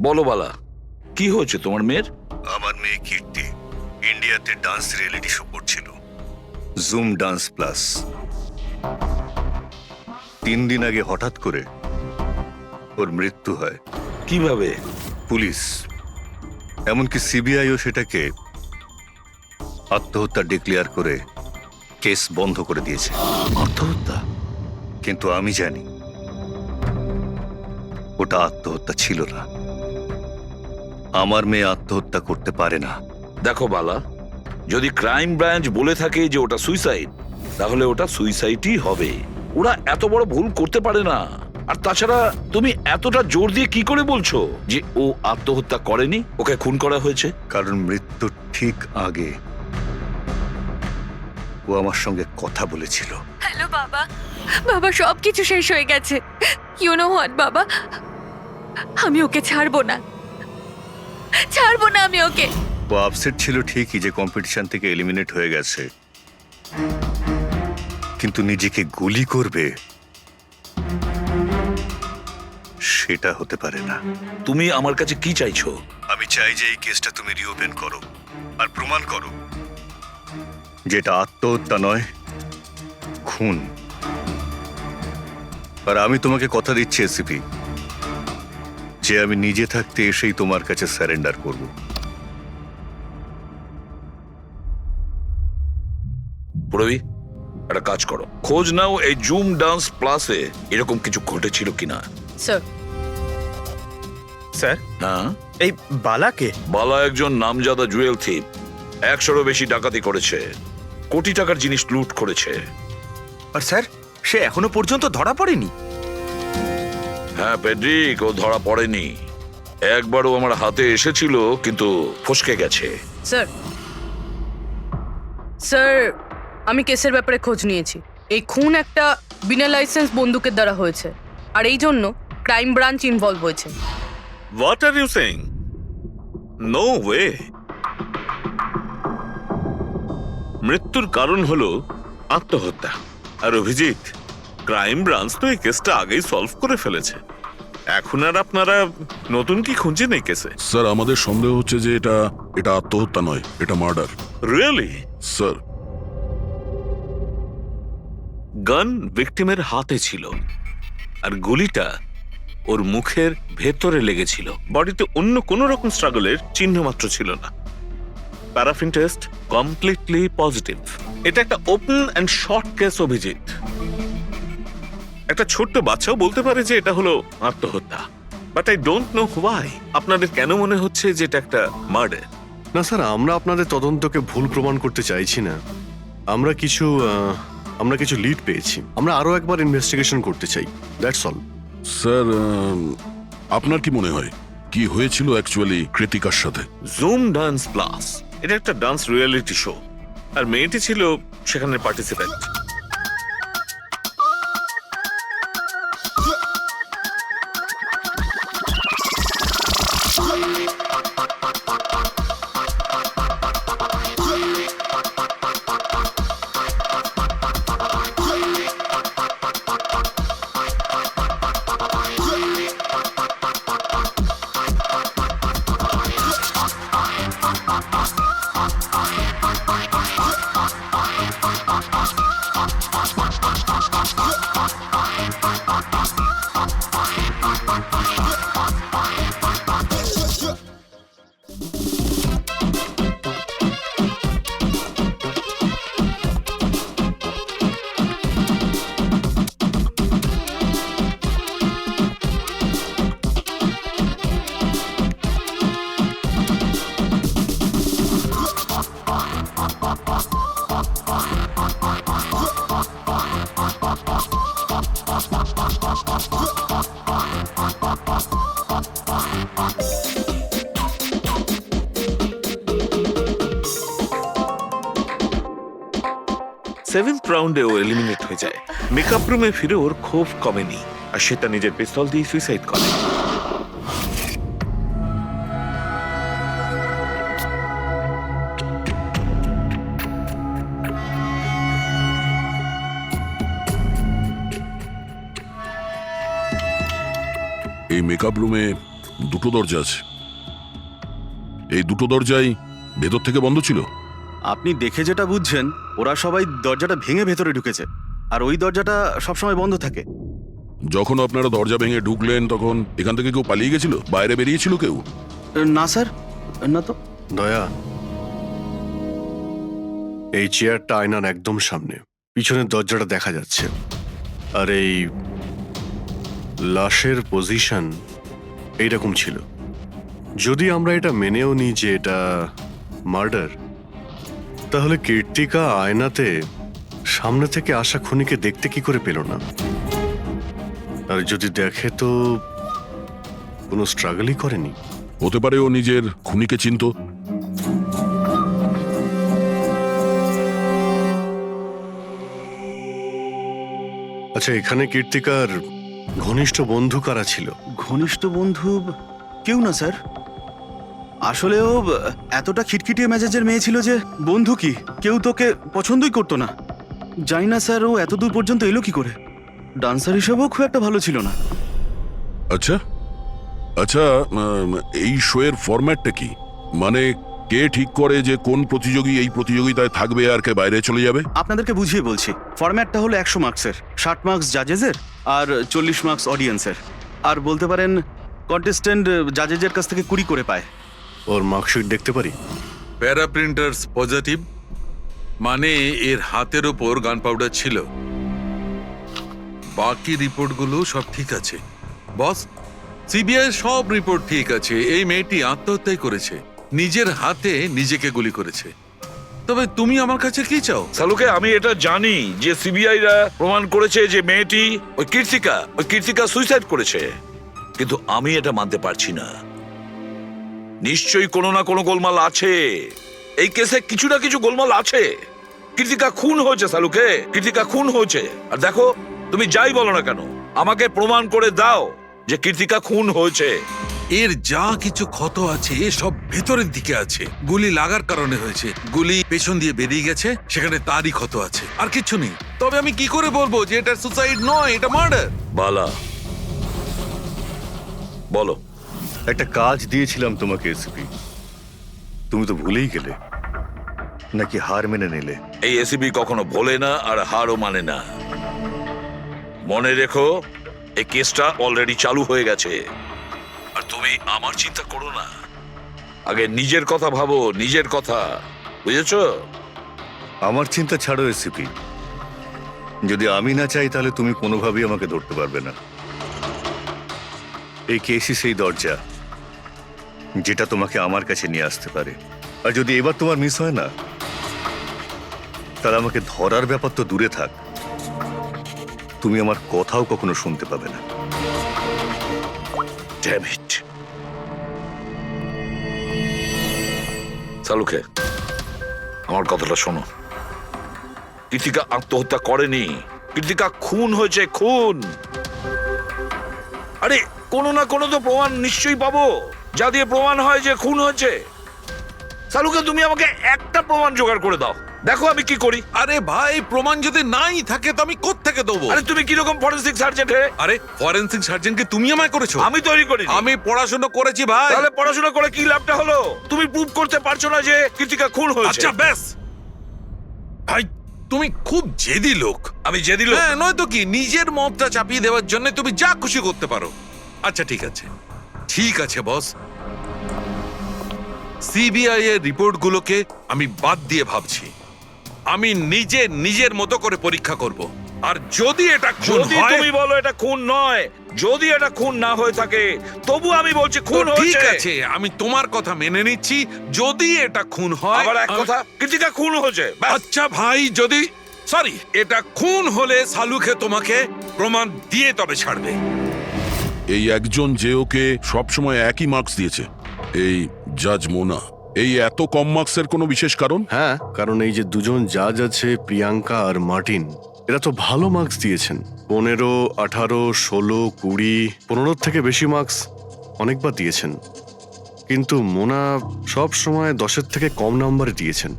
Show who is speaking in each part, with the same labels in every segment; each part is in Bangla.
Speaker 1: বলো বালা, কি হয়েছে তোমার মেয়ের?
Speaker 2: আমার মেয়ে কীর্তি ইন্ডিয়াতে ডান্স রিয়েলিটি শো করছিল, জুম ডান্স প্লাস। 3 দিন আগে হঠাৎ করে ওর মৃত্যু হয়।
Speaker 1: কিভাবে?
Speaker 2: পুলিশ, এমনকি সিবিআইও সেটাকে আত্মহত্যা ডিক্লেয়ার করে কেস বন্ধ করে দিয়েছে।
Speaker 1: আত্মহত্যা?
Speaker 2: কিন্তু আমি জানি ওটা আত্মহত্যা ছিল না। আমার মেয়ে আত্মহত্যা করতে পারে না।
Speaker 1: দেখো বালা, যদি ক্রাইম ব্রাঞ্চ বলে থাকে যে ওটা সুইসাইড, তাহলে ওটা সুইসাইডই হবে। ওরা এত বড় ভুল করতে পারে না। আর তাছাড়া তুমি এতটা জোর দিয়ে কি করে বলছো যে ও আত্মহত্যা করেনি, ওকে খুন করা হয়েছে?
Speaker 2: কারণ মৃত্যুর ঠিক আগে ও আমার সঙ্গে কথা বলেছিল।
Speaker 3: হ্যালো বাবা, বাবা সবকিছু শেষ হয়ে গেছে। ইউ নো হোয়াট বাবা, আমি ওকে ছাড়বো না, ছাড়বো না আমি ওকে।
Speaker 2: ও আপসেট ছিল ঠিকই যে কম্পিটিশন থেকে এলিমিনেট হয়ে গেছে, কিন্তু নিজেকে গুলি করবে সেটা হতে পারে না।
Speaker 1: তুমি আমার কাছে কি চাইছো?
Speaker 2: আমি চাই যে এই কেসটা তুমি রিওপেন করো আর প্রমাণ করো যেটা আত্মহত্যা নয়, খুন। আর আমি তোমাকে কথা দিচ্ছি এসিপি, যে আমি নিজে থাকতে এসেই তোমার কাছে সারেন্ডার করব।
Speaker 1: প্রবি, একটা কাজ করো, খোঁজ নাও এই জুম ডান্স প্লাসে এরকম কিছু ঘটেছিল কিনা।
Speaker 3: স্যার।
Speaker 4: স্যার,
Speaker 1: হ্যাঁ,
Speaker 4: এই বালাকে?
Speaker 1: বালা একজন নামজাদা জুয়েল থিপ। 100-এরও বেশি ডাকাতি করেছে, কোটি টাকার জিনিস লুট করেছে।
Speaker 4: আর স্যার, সে এখনো পর্যন্ত ধরা পড়েনি?
Speaker 1: হ্যাঁ পেড্রিক, ও ধরা পড়েনি। একবারও আমার হাতে এসেছিল, কিন্তু ফসকে গেছে।
Speaker 5: স্যার, স্যার, আমি কেসের ব্যাপারে খোঁজ নিয়েছি। এই খুন একটা বিনা লাইসেন্স বন্দুকের দ্বারা হয়েছে, আর এই জন্য ক্রাইম ব্রাঞ্চ ইনভলভ হয়েছে।
Speaker 6: What are you saying? No way. মৃত্যুর কারণ হলো আত্মহত্যা। আর অভিজিৎ, ক্রাইম ব্রাঞ্চ তো এই কেসটা আগেই সলভ করে ফেলেছে। এখন আর আপনারা নতুন কি খুঁজছেন এই কেসে?
Speaker 7: স্যার, আমাদের সন্দেহ হচ্ছে যে এটা আত্মহত্যা নয়, এটা মার্ডার।
Speaker 6: রিয়েলি?
Speaker 7: স্যার,
Speaker 6: গান ভিকটিমের হাতে ছিল, আর গুলিটা ওর মুখের ভেতরে লেগেছিল। বডিতে অন্য কোনো রকম স্ট্রাগলের চিহ্ন মাত্র ছিল না। Paraffin test completely positive. এটা একটা open and short case Abhijit. একটা ছোট্ট বাচ্চাও বলতে পারে যে এটা হলো আত্মহত্যা। But I don't know why আপনাদের কেন মনে হচ্ছে যে এটা একটা মার্ডার?
Speaker 8: না স্যার, আমরা আপনাদের তদন্তকে ভুল প্রমাণ করতে চাইছি না। আমরা কিছু লিড পেয়েছি, আমরা আরো একবার ইনভেস্টিগেশন করতে চাই, দ্যাটস অল।
Speaker 7: স্যার, আপনার কি মনে হয় কি হয়েছিল অ্যাকচুয়ালি কৃতিকার সাথে?
Speaker 6: জুম ডান্স প্লাস এটা একটা ডান্স রিয়েলিটি শো, আর মেয়েটি ছিল সেখানের পার্টিসিপেন্ট। সেভেন্থ রাউন্ডে ও এলিমিনেট হয়ে যায়। মেকআপ রুমে ফিরে ওর ক্ষোভ কমেনি, আর সে তার নিজের পিস্তল দিয়ে সুইসাইড করে।
Speaker 7: এই মেকআপ রুমে দুটো দরজা আছে। এই দুটো দরজাই ভেতর থেকে বন্ধ ছিল।
Speaker 2: আপনি দেখে যেটা বুঝছেন, ওরা সবাই দরজাটা ভেঙে ভেতরে ঢুকেছে, আর ওই দরজাটা সবসময় বন্ধ থাকে।
Speaker 7: যখন আপনারা দরজা ভেঙে ঢুকলেন তখন এখান থেকে কেউ পালিয়ে গেছিল? বাইরে বেরিয়েছিল কেউ?
Speaker 2: না স্যার, না তো।
Speaker 8: দয়া, এই চেয়ারটা আয়নার একদম সামনে, পিছনের দরজাটা দেখা যাচ্ছে। আর এই লাশের পজিশন এইরকম ছিল। যদি আমরা এটা মেনেও নিই যে এটা মার্ডার, তাহলে কীর্তিকা আয়নাতে সামনে থেকে আসা খুনিকে দেখতে কি করে পেল না? আর যদি দেখে তো কোনো স্ট্রাগলই করেনি।
Speaker 7: হতে পারে ও নিজের খুনিকে চিনতো।
Speaker 8: আচ্ছা, এখানে কীর্তিকার ঘনিষ্ঠ বন্ধু কারা ছিল?
Speaker 2: ঘনিষ্ঠ বন্ধু কেউ না স্যার। আসলে ও এতটা খিটখিটিয়ে মেজাজের মেয়ে ছিল যে বন্ধু কি, কেউ তোকে পছন্দই করতো না। জানি না স্যার ও এত দূর পর্যন্ত এলো কি করে। ডান্সার হিসেবেও খুব একটা ভালো ছিল না।
Speaker 7: আচ্ছা আচ্ছা, এই শোয়ের ফরম্যাটটা কি? মানে কে ঠিক করে যে কোন প্রতিযোগী এই প্রতিযোগিতায় থাকবে আর কে বাইরে চলে যাবে?
Speaker 2: আপনাদেরকে বুঝিয়ে বলছি। ফরম্যাটটা হলো 100 মার্কসের, 60 মার্কস জাজেসের আর 40 মার্কস অডিয়েন্সের। আর বলতে পারেন কন্টেস্টেন্ট জাজেসের কাছ থেকে 20 করে পায়।
Speaker 8: ওর মার্কশিট দেখতে পারি?
Speaker 9: প্যারা প্রিন্টার্স পজিটিভ, মানে এর হাতের ওপর গান পাউডার ছিল। বাকি রিপোর্টগুলো সব ঠিক আছে বস। সিবিআই সব রিপোর্ট ঠিক আছে। এই মেয়েটি আত্মহত্যাই করেছে, নিজের হাতে নিজেকে গুলি করেছে। তবে তুমি আমার কাছে কি চাও?
Speaker 1: সালুকে, আমি এটা জানি যে সিবিআইরা প্রমাণ করেছে যে মেয়েটি ওই কীর্তিকা সুইসাইড করেছে, কিন্তু আমি এটা মানতে পারছি না। নিশ্চয়ই কোনো না কোনো গোলমাল আছে। এই কেসে কিছু না কিছু গোলমাল আছে। কীর্তিকা খুন হয়েছে সালুকে, কীর্তিকা খুন হয়েছে। আর দেখো, তুমি যাই বলো না কেন, আমাকে প্রমাণ করে দাও যে কীর্তিকা খুন হয়েছে।
Speaker 9: এর যা কিছু ক্ষত আছে সব ভেতরের দিকে আছে। গুলি লাগার কারণে হয়েছে, গুলি পেছন দিয়ে বেরিয়ে গেছে, সেখানে তারই ক্ষত আছে, আর কিছু নেই। তবে আমি কি করে বলবো যে এটা সুসাইড নয়, এটা মার্ডার?
Speaker 1: বালা, বলো।
Speaker 2: একটা কাজ দিয়েছিলাম তোমাকে এসপি, তুমি তো ভুলেই গেলে, নাকি হার মেনে নিলে?
Speaker 1: এই এসিবি কখনো ভোলে না আর হারও মানে না। মনে রেখো, এই কেসটা অলরেডি চালু হয়ে গেছে। আর তুমি আমার চিন্তা করো না, আগে নিজের কথা ভাবো, নিজের কথা, বুঝেছো?
Speaker 2: আমার চিন্তা ছাড়ো এসপি। যদি আমি না চাই তাহলে তুমি কোনোভাবেই আমাকে ধরতে পারবে না। এই কেসই সেই দরজা যেটা তোমাকে আমার কাছে নিয়ে আসতে পারে। আর যদি এবার তোমার মিস হয় না, তাহলে আমাকে ধরার ব্যাপার তো দূরে থাক, তুমি আমার কথাও কখনো শুনতে পাবে না।
Speaker 1: Damn it. সালুকে, আমার কথাটা শোনো। কীর্তিকা আত্মহত্যা করেনি, কীর্তিকা খুন হয়েছে, খুন। আরে কোনো না কোনো তো প্রমাণ নিশ্চয়ই পাবো, যা দিয়ে প্রমাণ হয় যে খুন হয়েছে। সালুকে, তুমি আমাকে একটা প্রমাণ জোগাড় করে দাও, দেখো আমি কি করি।
Speaker 9: আরে ভাই, প্রমাণ যদি নাই থাকে তো আমি কোত্থেকে দেবো?
Speaker 1: আরে তুমি কিরকম ফরেনসিক সার্জন হে?
Speaker 9: আরে ফরেনসিক সার্জনকে তুমি আমায় করেছো?
Speaker 1: আমি তৈরি করি।
Speaker 9: আমি পড়াশোনা করেছি ভাই।
Speaker 1: তাহলে পড়াশোনা করে কি লাভটা হলো? তুমি প্রুভ করতে পারছো না যে কীর্তিকা খুন হয়েছে।
Speaker 9: আচ্ছা ব্যাস ভাই, তুমি খুব জেদি লোক।
Speaker 1: আমি জেদি লোক?
Speaker 9: হ্যাঁ, নয়তো কি, নিজের মতটা চাপিয়ে দেওয়ার জন্য তুমি যা খুশি করতে পারো। আচ্ছা ঠিক আছে, ঠিক আছে বস। সিবিআই এর রিপোর্টগুলোকে আমি বাদ দিয়ে ভাবছি। আমি নিজের মতো করে পরীক্ষা করব। আর যদি এটা খুন
Speaker 1: যদি
Speaker 9: হয়,
Speaker 1: তুমি বলো এটা খুন নয়, যদি এটা খুন না হয়ে থাকে, তবু আমি বলছি খুন
Speaker 9: তো ঠিক
Speaker 1: হয়েছে।
Speaker 9: আছে, আমি তোমার কথা মেনে নিচ্ছি। যদি এটা খুন হয়,
Speaker 1: আবার এক কথা, কীর্তিকা খুন হয়েছে, ব্যাস।
Speaker 9: আচ্ছা ভাই, যদি সরি এটা খুন হলে সালুকে তোমাকে প্রমাণ দিয়ে তবে ছাড়বে।
Speaker 7: এই একজন যে ওকে সবসময় একই মার্কস দিয়েছে, এই জাজ মোনা, এই এত কম মার্কসের কোনো বিশেষ কারণ?
Speaker 8: হ্যাঁ, কারণ এই যে দুজন জাজ আছে, প্রিয়াঙ্কা আর মার্টিন, এরা তো ভালো মার্কস দিয়েছেন। 15, 18, 16, 20, 15 থেকে বেশি মার্কস অনেকবার দিয়েছেন। কিন্তু মোনা সব সময় 10-এর থেকে কম নাম্বারে দিয়েছেন।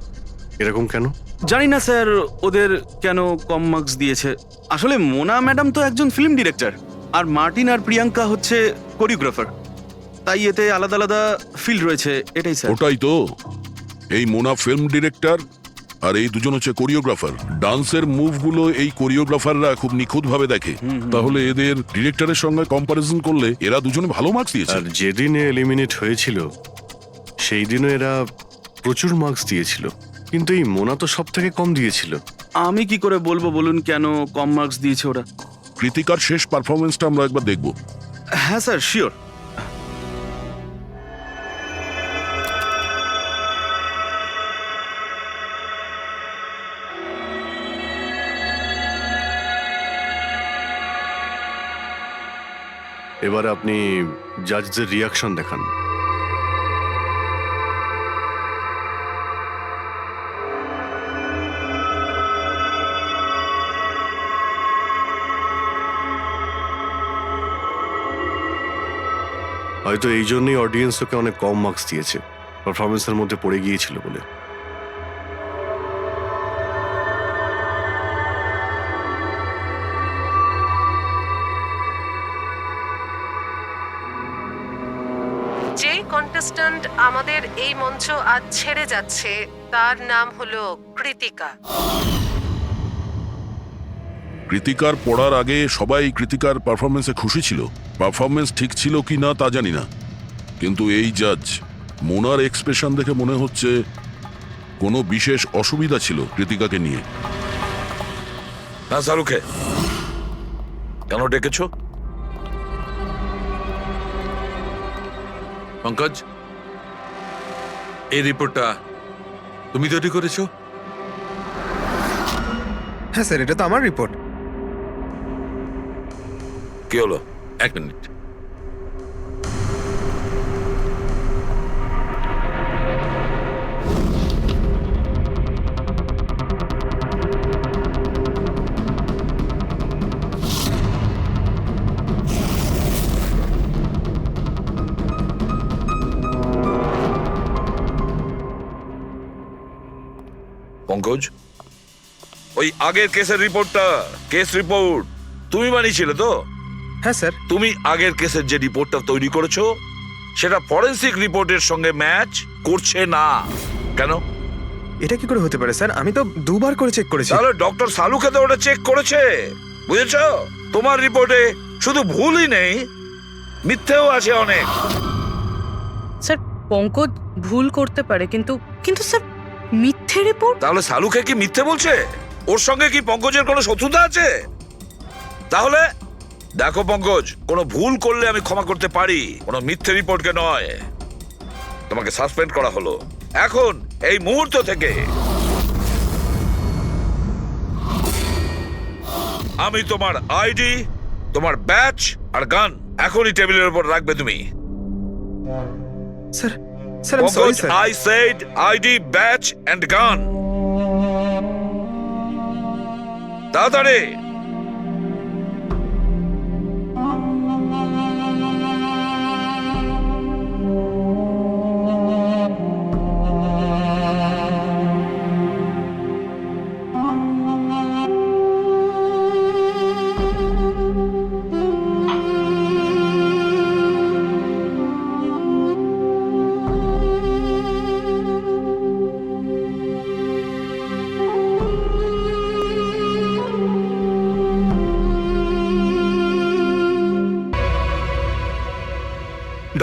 Speaker 8: এরকম কেন?
Speaker 2: জানি না স্যার ওদের কেন কম মার্কস দিয়েছে। আসলে মোনা ম্যাডাম তো একজন ফিল্ম ডিরেক্টর, আর মার্টিন আর প্রিয়াঙ্কা হচ্ছে কোরিওগ্রাফার। তাই এতে আলাদা আলাদা ফিল্ড রয়েছে, এটাই স্যার।
Speaker 7: ওটাই তো, এই মোনা ফিল্ম ডিরেক্টর আর এই দুজন হচ্ছে কোরিওগ্রাফার। ডান্সের মুভগুলো এই কোরিওগ্রাফাররা খুব নিখুঁতভাবে দেখে। তাহলে এদের ডিরেক্টরের সঙ্গে কম্পারিজন করলে এরা দুজনে ভালো মার্কস দিয়েছে।
Speaker 8: আর যেদিন এলিমিনেট হয়েছিল সেই দিনও এরা প্রচুর মার্কস দিয়েছিল, কিন্তু এই মোনা তো সব থেকে কম দিয়েছিল।
Speaker 2: আমি কি করে বলবো বলুন কেন কম মার্কস দিয়েছে ওরা?
Speaker 7: কৃতিকার শেষ পারফরমেন্সটা আমরা একবার দেখব।
Speaker 2: হ্যাঁ স্যার, শিওর।
Speaker 8: এবার আপনি জাজদের রিয়াকশন দেখান। হয়তো এই জন্যই অডিয়েন্স ওকে অনেক কম মার্কস দিয়েছে, পারফরমেন্সের মধ্যে পড়ে গিয়েছিল বলে।
Speaker 5: যে কন্টেস্ট্যান্ট আমাদের এই মঞ্চ আজ ছেড়ে যাচ্ছে তার নাম হলো কৃতিকা।
Speaker 7: কৃতিকার পড়ার আগে সবাই কৃতিকার পারফরমেন্সে খুশি ছিল। পারফরমেন্স ঠিক ছিল কি না তা জানি না, কিন্তু এই জাজ মোনার এক্সপ্রেশন দেখে মনে হচ্ছে কোনো বিশেষ অসুবিধা ছিল কৃতিকাকে নিয়ে।
Speaker 1: হ্যাঁ শাহরুখে, কেন ডেকেছো?
Speaker 9: পঙ্কজ, এই রিপোর্টটা তুমি তৈরি করেছো?
Speaker 4: হ্যাঁ স্যার, এটা তো আমার রিপোর্ট।
Speaker 1: কি হলো?
Speaker 9: 1 মিনিট।
Speaker 1: পঙ্কজ, ওই আগের কেসের রিপোর্টটা, কেস রিপোর্ট তুমি বানিয়েছিলে তো?
Speaker 4: হ্যাঁ স্যার।
Speaker 1: তুমি আগের কেসের যে রিপোর্টটা তৈরি করেছো সেটা ফরেনসিক রিপোর্টের সঙ্গে ম্যাচ করছে না কেন?
Speaker 4: এটা কি করে হতে পারে স্যার? আমি তো 2 বার করে চেক করেছি।
Speaker 1: তাহলে ডক্টর সালুকে তো ওটা চেক করেছে, বুঝেছো? তোমার রিপোর্টে শুধু ভুলই নেই, মিথ্যেও আছে অনেক।
Speaker 5: স্যার, পঙ্কজ ভুল করতে পারে, কিন্তু কিন্তু স্যার মিথ্যে রিপোর্ট।
Speaker 1: তাহলে সালুকে কি মিথ্যে বলছে? ওর সঙ্গে কি পঙ্কজের কোনো শত্রুতা আছে? তাহলে দেখো পঙ্কজ, কোনো ভুল করলে আমি ক্ষমা করতে পারি, কোনো মিথ্যে রিপোর্টকে নয়। তোমাকে সাসপেন্ড করা হলো এখন, এই মুহূর্ত থেকে। আমি তোমার আইডি, তোমার ব্যাচ আর গান এখনই টেবিলের উপর রাখবে তুমি।
Speaker 4: স্যার, স্যার আমি sorry
Speaker 1: Pankaj,
Speaker 4: sir.
Speaker 1: I said ID, badge and gun. তাড়াতাড়ি।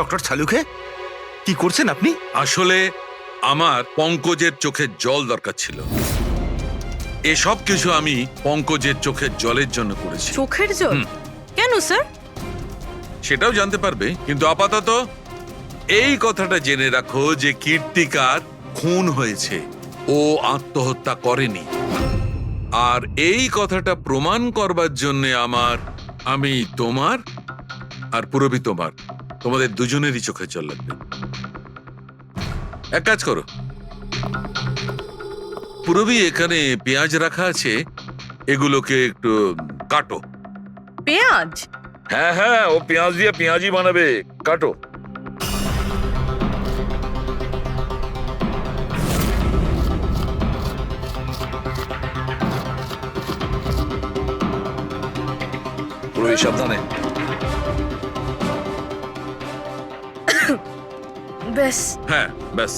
Speaker 4: ডক্টর সালুখে, কি করছেন আপনি?
Speaker 9: আসলে আমার পঙ্কজের চোখের জল দরকার ছিল। এসব কিছু আমি পঙ্কজের চোখের জলের জন্য করেছি।
Speaker 5: চোখের জল? কেন স্যার?
Speaker 9: সেটাও জানতে পারবে, কিন্তু আপাতত এই কথাটা জেনে রাখো যে কীর্তিকার খুন হয়েছে, ও আত্মহত্যা করেনি। আর এই কথাটা প্রমাণ করবার জন্য আমি তোমার আর পুরবি তোমাদের দুজনেরই চোখের জল লাগবে। এক কাজ করো, পুরবি এখানে পেঁয়াজ রাখা আছে, এগুলোকে একটু কাটো।
Speaker 5: পেঁয়াজ?
Speaker 1: হ্যাঁ হ্যাঁ, ও পেঁয়াজ দিয়ে পেঁয়াজি বানাবে, কাটো। পুরবি সাবধানে।
Speaker 5: ব্যাস
Speaker 9: হ্যাঁ ব্যাস।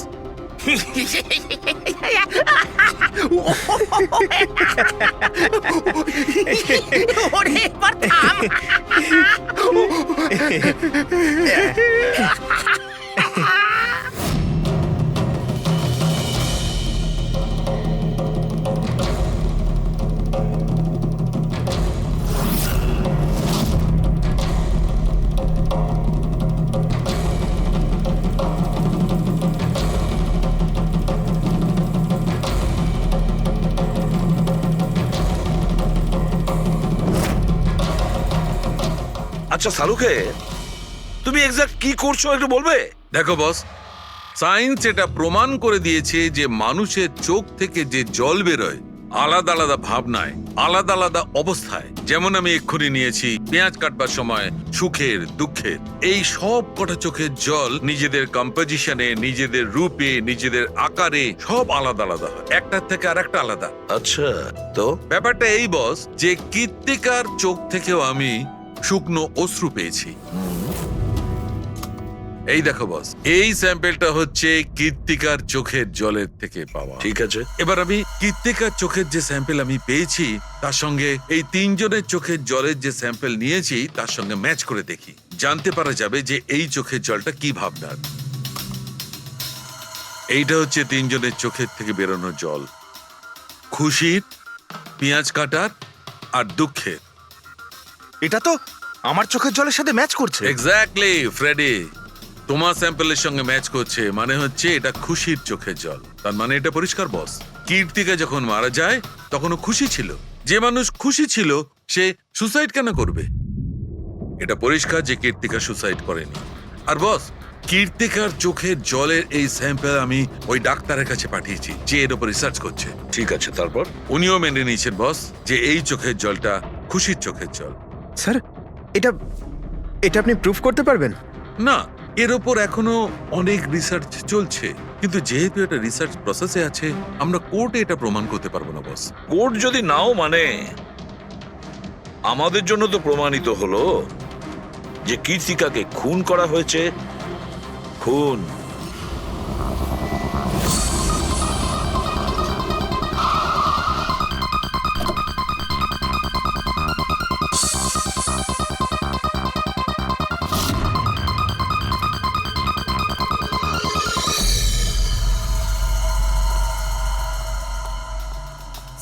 Speaker 1: আচ্ছা সালুকে, তুমি এক্সাক্ট কি করছো একটু বলবে?
Speaker 9: দেখো বস, সায়েন্স এটা প্রমাণ করে দিয়েছে যে মানুষের চোখ থেকে যে জল বেরোয় আলাদা আলাদা ভাবনায়, আলাদা আলাদা অবস্থায়, যেমন আমি এক্ষুনি নিয়েছি পেঁয়াজ কাটবার সময় সুখের, দুঃখের, এই সব কটা চোখের জল নিজেদের কম্পোজিশনে, নিজেদের রূপে, নিজেদের আকারে সব আলাদা আলাদা হয়, একটার থেকে আর একটা আলাদা।
Speaker 1: আচ্ছা, তো
Speaker 9: ব্যাপারটা এই বস যে কৃত্তিকার চোখ থেকেও আমি শুকনো অশ্রু পেয়েছি। এই দেখো বস, এই স্যাম্পেলটা হচ্ছে কৃত্তিকার চোখের জলের থেকে পাওয়া।
Speaker 1: ঠিক আছে,
Speaker 9: এবার আমি কৃত্তিকার চোখের যে স্যাম্পেল আমি পেয়েছি তার সঙ্গে এই তিনজনের চোখের জলের যে স্যাম্পেল নিয়েছি তার সঙ্গে ম্যাচ করে দেখি, জানতে পারা যাবে যে এই চোখের জলটা কি ভাবনার। এইটা হচ্ছে তিনজনের চোখের থেকে বেরোনো জল, খুশির, পেঁয়াজ কাটার আর দুঃখের।
Speaker 4: এটা তো আমার চোখের জলের সাথে ম্যাচ করছে।
Speaker 9: এক্স্যাক্টলি ফ্রেডি, তোমার স্যাম্পলের সঙ্গে ম্যাচ করছে, মানে হচ্ছে এটা খুশির চোখের জল। তার মানে এটা পরিষ্কার বস, কীর্তিকা যখন মারা যায় তখনও খুশি ছিল। যে মানুষ খুশি ছিল সে সুসাইড কেন করবে? এটা পরিষ্কার যে কীর্তিকা সুসাইড করেনি। আর বস, কীর্তিকার চোখের জলের এই স্যাম্পল আমি ওই ডাক্তারের কাছে পাঠিয়েছি যে এর উপর রিসার্চ করছে।
Speaker 1: ঠিক আছে, তারপর?
Speaker 9: উনিও মেনে নিয়েছেন বস যে এই চোখের জলটা খুশির চোখের জল।
Speaker 4: স্যার, এটা এটা আপনি প্রুফ করতে পারবেন?
Speaker 9: না, এর ওপর এখনো অনেক রিসার্চ চলছে, কিন্তু যেহেতু এটা রিসার্চ প্রসেসে আছে আমরা কোর্টে এটা প্রমাণ করতে পারবো না বস।
Speaker 1: কোর্ট যদি নাও মানে, আমাদের জন্য তো প্রমাণিত হলো যে কীর্তিকাকে খুন করা হয়েছে। খুন।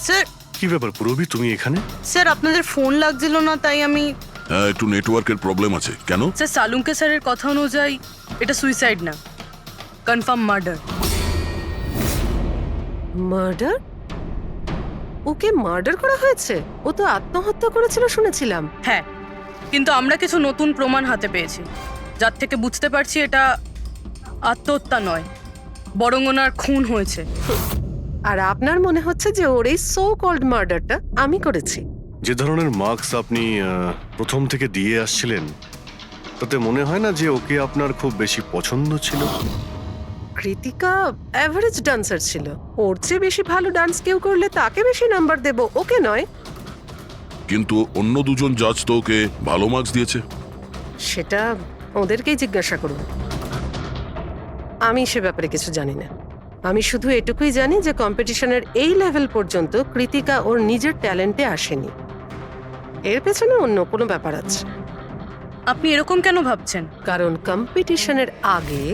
Speaker 5: স্যার,
Speaker 8: কি ব্যাপার পুরবি, তুমি এখানে?
Speaker 5: স্যার আপনাদের ফোন লাগছিল না তাই আমি।
Speaker 7: হ্যাঁ, একটু নেটওয়ার্কের প্রবলেম আছে। কেন?
Speaker 5: স্যার সালুঙ্কে স্যারের কথা অনুযায়ী এটা সুইসাইড না, কনফার্ম মার্ডার।
Speaker 10: মার্ডার? ওকে মার্ডার করা হয়েছে? ও তো আত্মহত্যা করেছিল শুনেছিলাম।
Speaker 5: হ্যাঁ, কিন্তু আমরা কিছু নতুন প্রমাণ হাতে পেয়েছি যার থেকে বুঝতে পারছি এটা আত্মহত্যা নয়, বরং ওনার খুন হয়েছে।
Speaker 10: আর আপনার মনে হচ্ছে যে ওর এই সো কল্ড মার্ডারটা আমি করেছি?
Speaker 8: যে ধরনের মার্কস আপনি প্রথম থেকে দিয়ে আসছিলেন তাতে মনে হয় না যে ওকে আপনার খুব বেশি পছন্দ ছিল।
Speaker 10: কৃতিকা অ্যাভারেজ ডান্সার ছিল, ওর চেয়ে বেশি ভালো ডান্স কেউ করলে তাকে বেশি নাম্বার দেব, ওকে নয়।
Speaker 7: কিন্তু অন্য দুজন জাজ তো ওকে ভালো মার্কস দিয়েছে।
Speaker 10: সেটা ওদেরকেই জিজ্ঞাসা করুন, আমি সে ব্যাপারে কিছু জানি না। আমি শুধু এটুকুই জানি যে কম্পিটিশনের এই লেভেল পর্যন্ত কৃতিকা ওর নিজের ট্যালেন্টে আসেনি, এর পেছনে অন্য কোনো ব্যাপার আছে।
Speaker 5: আপনি এরকম কেন ভাবছেন?
Speaker 10: কারণ কম্পিটিশনের আগে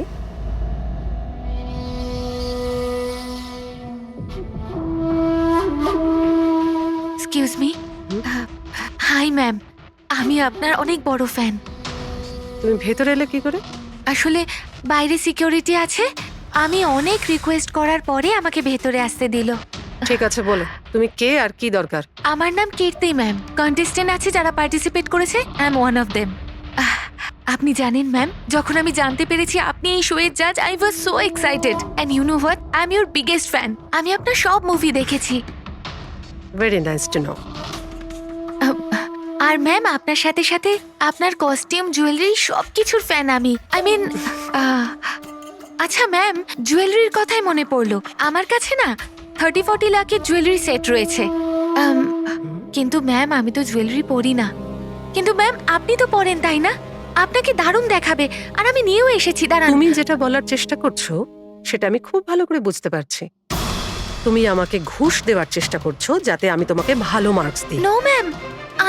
Speaker 3: এক্সকিউজ মি। হাই ম্যাম, আমি আপনার অনেক বড় ফ্যান।
Speaker 10: তুমি ভেতরে এলে কি করে?
Speaker 3: আসলে বাইরে সিকিউরিটি আছে, আমি অনেক রিকোয়েস্ট করার পরে আমাকে ভেতরে আসতে দিল।
Speaker 10: ঠিক আছে, বলো তুমি কে আর কি দরকার।
Speaker 3: আমার নাম কীর্তি ম্যাম, কন্টেস্টেন্ট আছে যারা পার্টিসিপেট করেছে, I am one of them. আপনি জানেন ম্যাম, যখন আমি জানতে পেরেছি আপনি এই শোয়ের জাজ, I was so excited and you know what, I am your biggest fan. আমি আপনার সব মুভি দেখেছি।
Speaker 10: Very nice to know.
Speaker 3: আর ম্যাম আপনার সাথে সাথে আপনার কস্টিউম, জুয়েলারি সব কিছুর ফ্যান আমি। আই মিন, আচ্ছা ম্যাম, জুয়েলারির কথাই মনে পড়লো, আমার কাছে না 30-40 লাখের জুয়েলারি সেট রয়েছে। কিন্তু ম্যাম আমি তো জুয়েলারি পরি না। কিন্তু ম্যাম আপনি তো পরেন, তাই না? আপনাকে দারুণ দেখাবে আর আমি নিয়েও এসেছি। দাঁড়ান।
Speaker 10: তুমি যেটা বলার চেষ্টা করছো সেটা আমি খুব ভালো করে বুঝতে পারছি। তুমি আমাকে ঘুষ দেওয়ার চেষ্টা করছো যাতে আমি তোমাকে ভালো মার্কস দিই।
Speaker 3: নো ম্যাম,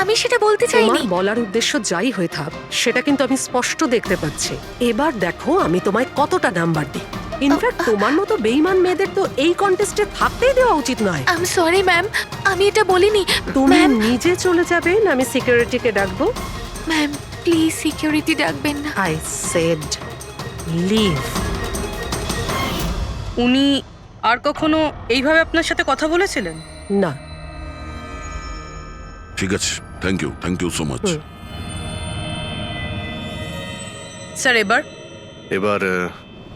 Speaker 3: আমি সেটা বলতে
Speaker 10: তোমার
Speaker 3: চাইনি।
Speaker 10: বলার উদ্দেশ্য যাই হয়ে থাক সেটা কিন্তু আমি স্পষ্ট দেখতে পাচ্ছি। এবার দেখো আমি তোমায় কতটা নাম্বার দিই। ইনফ্যাক্ট তোমার মতো বেইমান মেয়েদের তো এই কন্টেস্টে থাকতেই দেওয়া উচিত নয়।
Speaker 3: আই এম সরি ম্যাম, আমি এটা বলিনি।
Speaker 10: তুমি
Speaker 3: ম্যাম,
Speaker 10: নিজে চলে যাবে না আমি সিকিউরিটিকে ডাকবো?
Speaker 3: ম্যাম প্লিজ সিকিউরিটি ডাকবেন না।
Speaker 10: I said leave.
Speaker 5: উনি আর কখনো এইভাবে আপনার সাথে কথা বলেছিলেন?
Speaker 10: না।
Speaker 7: ঠিক আছে, থ্যাংক ইউ সো মাচ।
Speaker 10: হুম।
Speaker 5: স্যার এবার
Speaker 8: এবার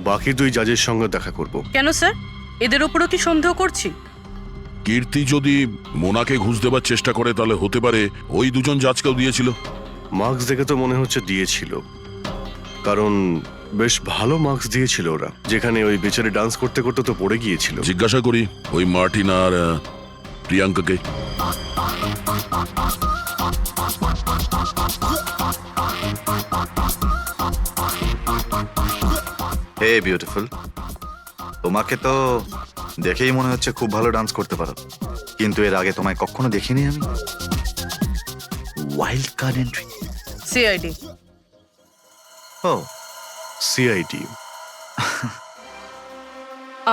Speaker 8: বাকি দুই জাজের সঙ্গে দেখা করব।
Speaker 5: কেন স্যার, এদের ওপরও কি সন্দেহ করছি?
Speaker 7: কীর্তি যদি মোনাকে ঘুষ দেবার চেষ্টা করে তাহলে হতে পারে ওই দুজন জাজকেও দিয়েছিল।
Speaker 8: মার্কস দেখে তো মনে হচ্ছে দিয়েছিল, কারণ বেশ ভালো মার্কস দিয়েছিল ওরা। যেখানে ওই বেচারে ডান্স করতে করতে তো পড়ে গিয়েছিল।
Speaker 7: জিজ্ঞাসা করি ওই মার্টিন আর প্রিয়াঙ্কাকে।
Speaker 11: হে বিউটিফুল, তোমাকে তো দেখেই মনে হচ্ছে খুব ভালো ডান্স করতে পারো, কিন্তু এর আগে তোমায় কখনো দেখিনি আমি। Wild card entry.
Speaker 5: সিআইডি।
Speaker 11: ও,
Speaker 8: সিআইডি।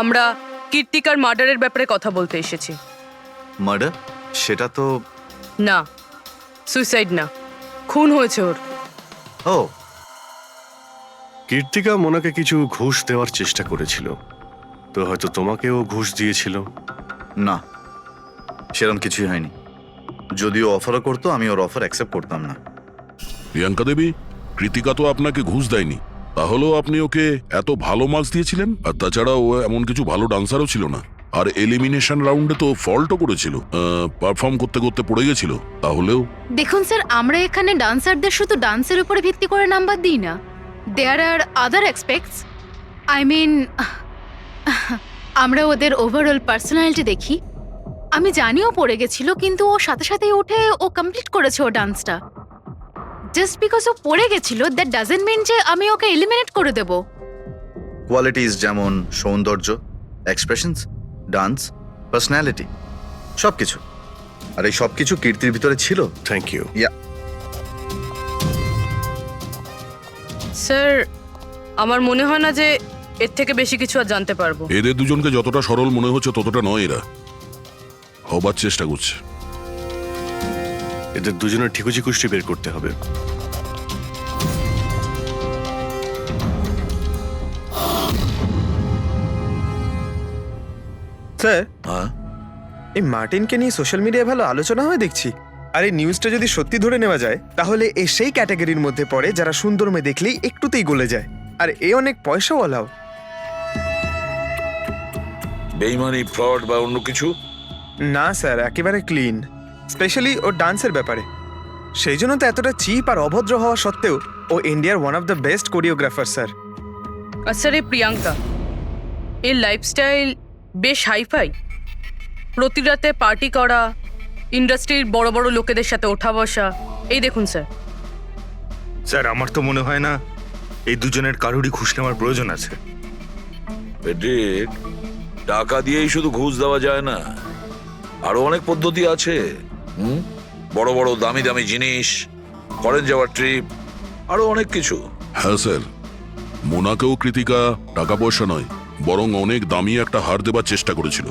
Speaker 5: আমরা কীর্তিকার মার্ডারের ব্যাপারে কথা বলতে এসেছি।
Speaker 11: মার্ডার? সেটা তো
Speaker 5: না, সুইসাইড না, খুন হয়েছে ওর।
Speaker 11: ও,
Speaker 8: কীর্তিকা মোনাকে কিছু ঘুষ দেওয়ার চেষ্টা করেছিল, তো হয়তো তোমাকেও ঘুষ দিয়েছিল।
Speaker 11: না, সেরকম কিছুই হয়নি। যদিও অফারও করতো আমি ওর অফার অ্যাকসেপ্ট করতাম না।
Speaker 7: প্রিয়াঙ্কা দেবী, কৃতিকা তো আপনাকে ঘুষ দেয়নি, তাহলেও আপনি ওকে এত ভালো মার্কস দিয়েছিলেন। আর তাছাড়া ও এমন কিছু ভালো ডান্সারও ছিল না, আর এলিমিনেশন রাউন্ডে তো ফল্টও করেছিল, পারফর্ম করতে করতে পড়ে গেছিল। তাহলেও
Speaker 12: দেখুন স্যার, আমরা এখানে ডান্সারদের শুধু ডান্সের উপরে ভিত্তি করে নাম্বার দিই না। দেয়ার আর আদার এক্সপেক্টস। আই মিন, আমরা ওদের ওভারঅল পার্সোনালিটি দেখি। আমি জানিও পড়ে গেছিল, কিন্তু ও সাথে সাথেই উঠে ও কমপ্লিট করেছে ও ডান্সটা। জাস্ট বিকজ ও পড়ে গেছিল দ্যাট ডাজন্ট মিন যে আমি ওকে এলিমিনেট করে দেব।
Speaker 11: কোয়ালিটিস যেমন সৌন্দর্য, এক্সপ্রেশনস, ডান্স, পার্সোনালিটি, সবকিছু। আর এই সবকিছু কীর্তির ভিতরে ছিল।
Speaker 8: Thank you.
Speaker 5: স্যার, আমার মনে হয় না যে এর থেকে বেশি কিছু আর জানতে পারবো।
Speaker 7: এদের দুজনকে যতটা সরল মনে হচ্ছে ততটা নয়, এরা হবার চেষ্টা করছে।
Speaker 8: এদের দুজনের ঠিকুজি কুষ্টি বের করতে হবে।
Speaker 4: স্যার,
Speaker 1: হ্যাঁ,
Speaker 4: এই মার্টিনকে নিয়ে সোশ্যাল মিডিয়ায় ভালো আলোচনা হয় দেখছি। আর এই নিউজটা যদি সত্যি ধরে নেওয়া যায় তাহলে এ সেই ক্যাটাগরির মধ্যে পড়ে যারা সুন্দর মেয়ে দেখলেই একটুতেই গলে যায়। আর এ অনেক পয়সাওয়ালাও।
Speaker 1: বেইমানি, ফ্রড বা অন্য কিছু?
Speaker 4: না স্যার, একেবারে ক্লিন, স্পেশালি ওর ডান্সের ব্যাপারে। সেই জন্য তো এতটা চিপ আর অভদ্র হওয়া সত্ত্বেও ও ইন্ডিয়ার one of the best choreographer sir.
Speaker 5: আর স্যার, এই প্রিয়াঙ্কা, এর লাইফস্টাইল বেশ হাইফাই। প্রতি রাতে পার্টি করা, ইন্ডাস্ট্রির বড় বড় লোকেদের সাথে ওঠা বসা। এই দেখুন স্যার।
Speaker 4: স্যার, আমার তো মনে হয় না এই দুজনের কারোরই ঘুষ নেওয়ার প্রয়োজন আছে।
Speaker 1: পেটেক, টাকা দিয়েই শুধু ঘুষ দেওয়া যায় না, আরো অনেক পদ্ধতি আছে। বড় বড় দামি দামি জিনিস, ফরেন যাওয়ার ট্রিপ, আরো অনেক কিছু।
Speaker 7: হ্যাঁ স্যার, মোনাকেও কৃতিকা টাকা পয়সা নয় বরং অনেক দামি একটা হার দেবার চেষ্টা করেছিল।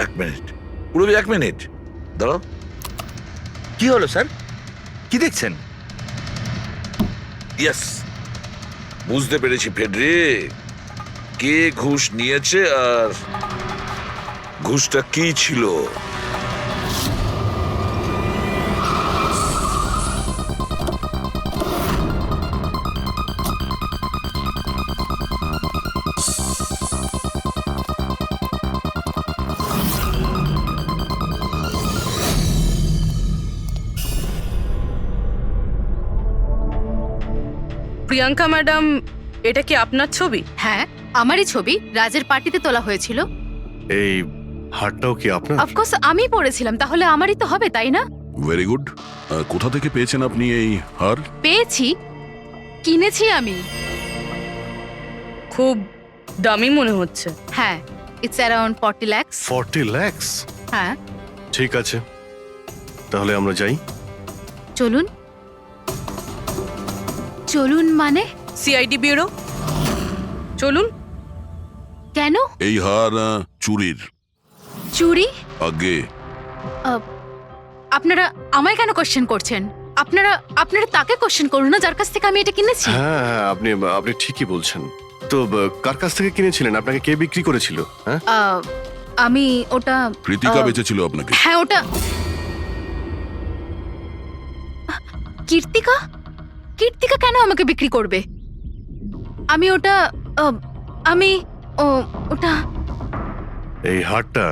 Speaker 1: এক মিনিট, পুরবি, এক মিনিট দাঁড়াও।
Speaker 4: কি হলো স্যার? কি দেখছেন?
Speaker 1: ইয়েস, বুঝতে পেরেছি ফেডরিক, কে ঘুষ নিয়েছে আর ঘুষটা কি ছিল।
Speaker 5: প্রিয়াঙ্কা ম্যাডাম, এটা কি আপনার ছবি?
Speaker 12: হ্যাঁ, আমারই ছবি, রাজের পার্টিতে তোলা হয়েছিল।
Speaker 8: এই হারটাও কি আপনার?
Speaker 12: অফকোর্স আমি পড়েছিলাম, তাহলে আমারই তো হবে, তাই না?
Speaker 7: Very good. কোথা থেকে পেয়েছেন আপনি এই হার?
Speaker 12: পেয়েছি, কিনেছি আমি।
Speaker 5: খুব দামি মনে হচ্ছে।
Speaker 12: হ্যাঁ, ইটস অ্যারাউন্ড 40 লাখ।
Speaker 8: 40 লাখ?
Speaker 12: হ্যাঁ,
Speaker 8: ঠিক আছে, তাহলে আমরা যাই।
Speaker 12: চলুন। চলুন মানে?
Speaker 5: সিআইডি ব্যুরো চলুন।
Speaker 12: কেন?
Speaker 7: এই হার চুরির।
Speaker 12: চুরি?
Speaker 7: আগে
Speaker 12: আপনারা আমায় কেন কোশ্চেন করছেন? আপনারা আপনারা তাকে কোশ্চেন করুন না, যার কাছ থেকে আমি এটা কিনেছি।
Speaker 8: হ্যাঁ হ্যাঁ, আপনি আপনি ঠিকই বলছেন। তো কার কাছ থেকে কিনেছিলেন? আপনাকে কে বিক্রি করেছিল? হ্যাঁ,
Speaker 12: আমি ওটা
Speaker 7: কৃতিকা বেচেছিল আপনাকে।
Speaker 12: হ্যাঁ, ওটা কীর্তিকা। কীর্তিকা কেন আমাকে বিক্রি করবে? আমি ওটা আমি ওটা
Speaker 8: এই হারটা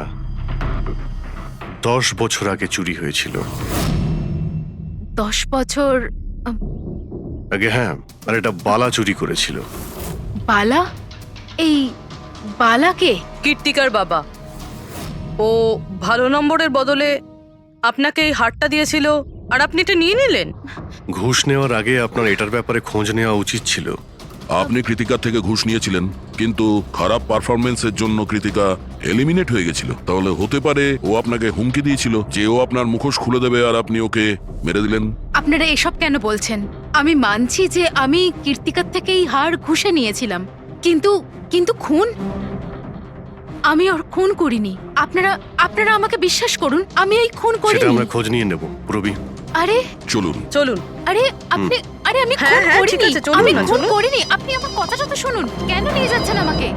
Speaker 8: 10 বছর আগে চুরি হয়েছিল।
Speaker 12: 10 বছর
Speaker 8: আগে? হ্যাঁ, আর এটা বালা চুরি করেছিল।
Speaker 12: বালা? এই বালাকে?
Speaker 5: কীর্তিকার বাবা। ও ভালো নম্বরের বদলে আপনাকে এই হারটা দিয়েছিল, আর আপনি এটা নিয়ে নিলেন।
Speaker 8: ঘুষ নেওয়ার আগে আপনার এটার ব্যাপারে খোঁজ নেওয়া উচিত ছিল।
Speaker 7: আপনি কৃতিকার থেকে ঘুষ নিয়েছিলেন, কিন্তু খারাপ পারফরমেন্সের জন্য কৃতিকা এলিমিনেট হয়ে গেছিল। তাহলে হতে পারে ও আপনাকে হুমকি দিয়েছিল যে ও আপনার মুখোশ খুলে দেবে, আর আপনি ওকে মেরে দিলেন।
Speaker 12: আপনারা এসব কেন বলছেন? আমি মানছি যে আমি কীর্তিকার থেকে এই হার ঘুষে নিয়েছিলাম, কিন্তু কিন্তু খুন? আমি ওর খুন করিনি। আপনারা আপনারা আমাকে বিশ্বাস করুন, আমি এই খুন
Speaker 8: সেটা
Speaker 12: করিনি।
Speaker 8: আমরা খোঁজ নিয়ে নেব, পুরবি।
Speaker 12: আরে
Speaker 7: চলুন।
Speaker 5: চলুন।
Speaker 12: আরে আপনি আরে আমি
Speaker 5: হ্যাঁ,
Speaker 12: খুন
Speaker 5: হ্যাঁ, ঠিক
Speaker 12: করিনি।
Speaker 5: আছে, চলুন
Speaker 12: আমি
Speaker 5: না,
Speaker 12: খুন
Speaker 5: চলুন।
Speaker 12: করিনি। আপনি আমার কথাটা তো শুনুন। কেন নিয়ে যাচ্ছেন আমাকে?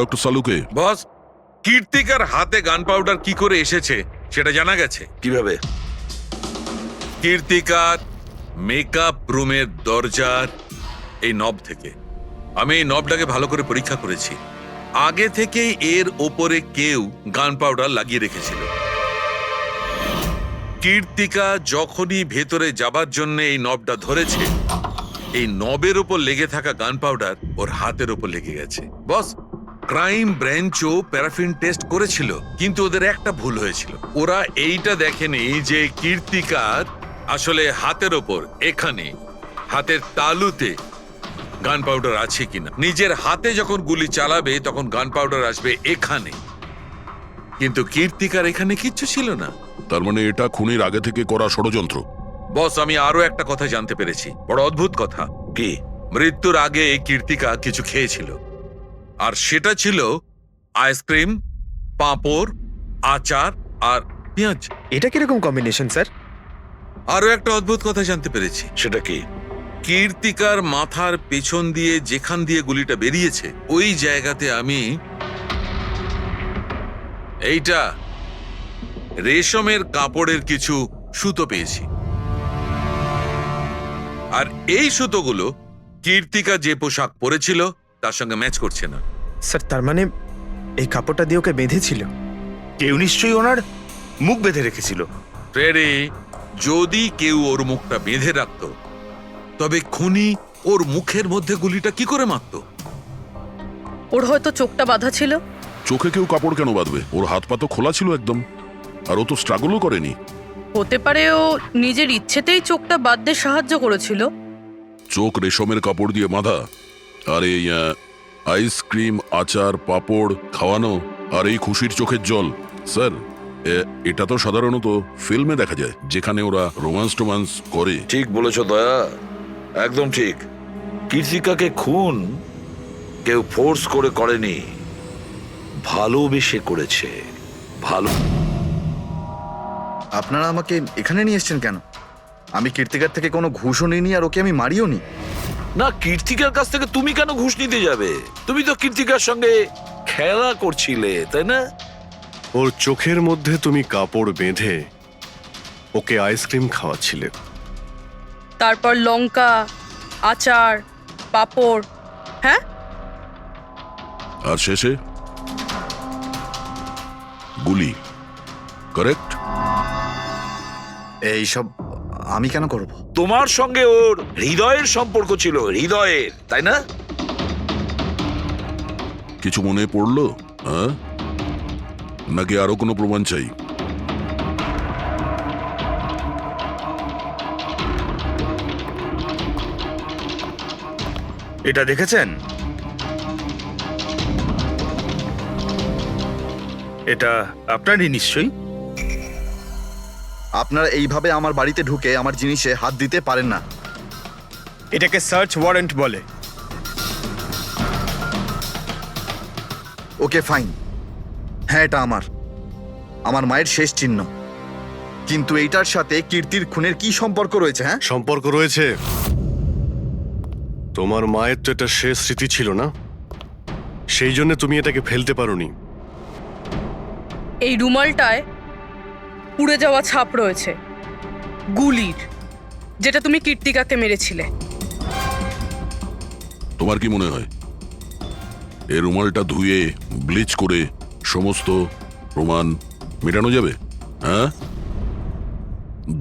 Speaker 7: ডক্টর সালুকে,
Speaker 9: বস, কীর্তিকার হাতে গান পাউডার কি করে এসেছে সেটা জানা গেছে।
Speaker 1: কিভাবে?
Speaker 9: কীর্তিকার মেকআপ রুমের দরজার এই নব থেকে। আমি এই নবটাকে ভালো করে পরীক্ষা করেছি। আগে থেকেই এর ওপরে কেউ গান পাউডার লাগিয়ে রেখেছিল। কীর্তিকা যখনই ভেতরে যাবার জন্য এই নবটা ধরেছে, এই নবের উপর লেগে থাকা গান পাউডার ওর হাতের উপর লেগে গেছে। বস, ক্রাইম ব্রাঞ্চও প্যারাফিন টেস্ট করেছিল, কিন্তু ওদের একটা ভুল হয়েছিল। ওরা এইটা দেখেনি যে কীর্তিকার আসলে হাতের ওপর, এখানে হাতের তালুতে গান পাউডার আছে কিনা। নিজের হাতে যখন গুলি চালাবে তখন গান পাউডার আসবে এখানে, কিন্তু কীর্তিকার এখানে কিচ্ছু ছিল না।
Speaker 7: তার মানে এটা খুনের আগে থেকে করা ষড়যন্ত্র।
Speaker 9: বস, আমি আরো একটা কথা জানতে পেরেছি, বড় অদ্ভুত কথা।
Speaker 1: কি?
Speaker 9: মৃত্যুর আগে কীর্তিকা কিছু খেয়েছিল, আর সেটা ছিল আইসক্রিম, পাঁপড়, আচার আর পেঁয়াজ।
Speaker 4: এটা কিরকম কম্বিনেশন স্যার?
Speaker 9: আরো একটা অদ্ভুত কথা জানতে পেরেছি।
Speaker 1: সেটা কি?
Speaker 9: কীর্তিকার মাথার পেছন দিয়ে যেখান দিয়ে গুলিটা বেরিয়েছে, ওই জায়গাতে আমি এইটা রেশমের কাপড়ের কিছু সুতো পেয়েছি। আর এই সুতোগুলো কীর্তিকা যে পোশাক পরেছিল তার সঙ্গে ম্যাচ করছে না।
Speaker 4: স্যার, তার মানে এই কাপড়টা দিয়ে ওকে বেঁধেছিল?
Speaker 2: কেউ নিশ্চয়ই ওনার মুখ বেঁধে রেখেছিল।
Speaker 9: ফ্রেডি, যদি কেউ ওর মুখটা বেঁধে রাখত, তবে খুনি ওর মুখের মধ্যে গুলিটা কি করে মারত?
Speaker 5: ওর হয়তো চোখটা বাঁধা ছিল।
Speaker 7: চোখে কেউ কাপড় কেন বাঁধবে? ওর হাত পা তো খোলা ছিল একদম, আর ও তো স্ট্রাগলও করেনি।
Speaker 5: হতে পারে ও নিজের ইচ্ছেতেই চোখটা বাঁধতে সাহায্য করেছিল।
Speaker 7: চোখ রেশমের কাপড় দিয়ে বাঁধা, আর এই আইসক্রিম, আচার, পাঁপড় খাওয়ানো, আর এই খুশির চোখের জল। স্যার, এটা তো সাধারণত ফিল্মে দেখা যায়, যেখানে ওরা রোমান্স করে।
Speaker 1: ঠিক বলেছো দয়া, একদম ঠিক। কীর্তিকাকে খুন কেউ ফোর্স করে করেনি, ভালোবেসে করেছে। ভালো।
Speaker 11: আপনারা আমাকে এখানে নিয়ে এসেছেন কেন? আমি কীর্তিকার থেকে কোনো ঘুষও নিইনি, আর ওকে আমি মারিও নি।
Speaker 1: না, কীর্তিকার কাছ থেকে তুমি কেন ঘুষ নিতে যাবে? তুমি তো কীর্তিকার সঙ্গে খেলা করছিলে, তাই না?
Speaker 8: ওর চোখের মধ্যে তুমি কাপড় বেঁধে ওকে আইসক্রিম খাওয়াচ্ছিলে।
Speaker 5: তারপর লঙ্কা, আচার, পাঁপড়। হ্যাঁ,
Speaker 7: আর শেষে গুলি। কারেক্ট?
Speaker 11: এইসব আমি কেন করব?
Speaker 1: তোমার সঙ্গে ওর হৃদয়ের সম্পর্ক ছিল, হৃদয়ের, তাই না?
Speaker 7: কিছু মনে পড়লো? হ্যাঁ, নাকি আরো কোনো প্রমাণ চাই?
Speaker 2: এটা দেখেছেন? এটা আপনারই নিশ্চয়ই।
Speaker 11: আপনারা এইভাবে আমার বাড়িতে ঢুকে আমার জিনিসে হাত দিতে পারেন না।
Speaker 4: এটাকে সার্চ ওয়ারেন্ট বলে।
Speaker 11: ওকে ফাইন, হ্যাঁ এটা আমার মায়ের শেষ চিহ্ন। কিন্তু এইটার সাথে কীর্তির খুনের কি সম্পর্ক রয়েছে? হ্যাঁ,
Speaker 8: সম্পর্ক রয়েছে। তোমার মায়ের তো এটা শেষ স্মৃতি ছিল না, সেই জন্য তুমি এটাকে ফেলতে পারোনি।
Speaker 5: এই রুমালটায় পুড়ে যাওয়া ছাপ রয়েছে গুলির, যেটা তুমি কীর্তিকাকে মেরেছিলে।
Speaker 7: তোমার কি মনে হয় এই রুমালটা ধুয়ে ব্লিচ করে সমস্ত প্রমাণ মেটানো যাবে? হ্যাঁ,